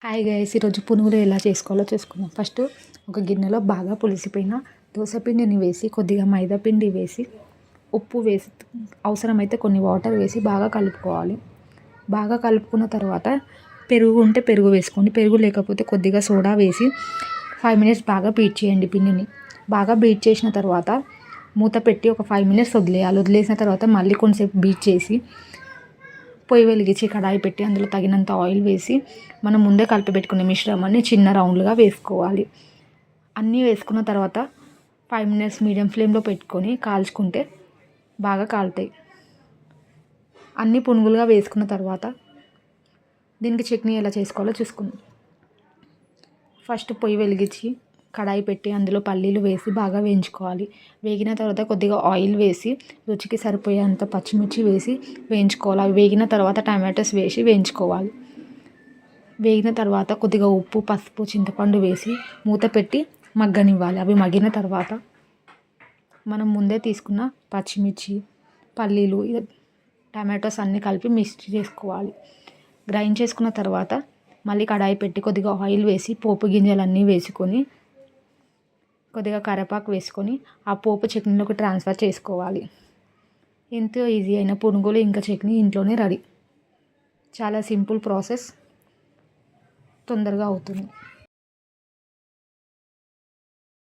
Hi guys, ఈరోజు పునుగులు ఎలా చేసుకోవాలో చూసుకుందాం. ఫస్ట్ ఒక గిన్నెలో బాగా పులిసిపోయిన దోసపిండిని వేసి, కొద్దిగా మైదా పిండి వేసి, ఉప్పు వేసి, అవసరమైతే కొన్ని వాటర్ వేసి బాగా కలుపుకోవాలి. బాగా కలుపుకున్న తర్వాత పెరుగు ఉంటే పెరుగు వేసుకోండి, పెరుగు లేకపోతే కొద్దిగా సోడా వేసి 5 మినిట్స్ బాగా బీట్ చేయండి పిండిని. బాగా బీట్ చేసిన తర్వాత మూత పెట్టి ఒక 5 మినిట్స్ వదిలేయాలి. వదిలేసిన తర్వాత మళ్ళీ కొంచెంసేపు బీట్ చేసి పొయ్యి వెలిగించి కడాయి పెట్టి అందులో తగినంత ఆయిల్ వేసి మనం ముందే కలిపి పెట్టుకునే మిశ్రమాన్ని చిన్న రౌండ్లుగా వేసుకోవాలి. అన్నీ వేసుకున్న తర్వాత 5 మినిట్స్ మీడియం ఫ్లేమ్లో పెట్టుకొని కాల్చుకుంటే బాగా కాలుతాయి. అన్నీ పునుగులుగా వేసుకున్న తర్వాత దీనికి చట్నీ ఎలా చేసుకోవాలో చూసుకుందాం. ఫస్ట్ పొయ్యి వెలిగించి కడాయి పెట్టి అందులో పల్లీలు వేసి బాగా వేయించుకోవాలి. వేగిన తర్వాత కొద్దిగా ఆయిల్ వేసి రుచికి సరిపోయేంత పచ్చిమిర్చి వేసి వేయించుకోవాలి. అవి వేగిన తర్వాత టమాటోస్ వేసి వేయించుకోవాలి. వేగిన తర్వాత కొద్దిగా ఉప్పు, పసుపు, చింతపండు వేసి మూత పెట్టి మగ్గనివ్వాలి. అవి మగ్గిన తర్వాత మనం ముందే తీసుకున్న పచ్చిమిర్చి, పల్లీలు, టమాటోస్ అన్నీ కలిపి మిక్స్ చేసుకోవాలి. గ్రైండ్ చేసుకున్న తర్వాత మళ్ళీ కడాయి పెట్టి కొద్దిగా ఆయిల్ వేసి పోపు గింజలన్నీ వేసుకొని కొద్దిగా కరివేపాకు వేసుకొని ఆ పోపు చట్నీలోకి ట్రాన్స్ఫర్ చేసుకోవాలి. ఎంతో ఈజీ అయిన పునుగులు ఇంకా చట్నీ ఇంట్లోనే రెడీ. చాలా సింపుల్ ప్రాసెస్, తొందరగా అవుతుంది.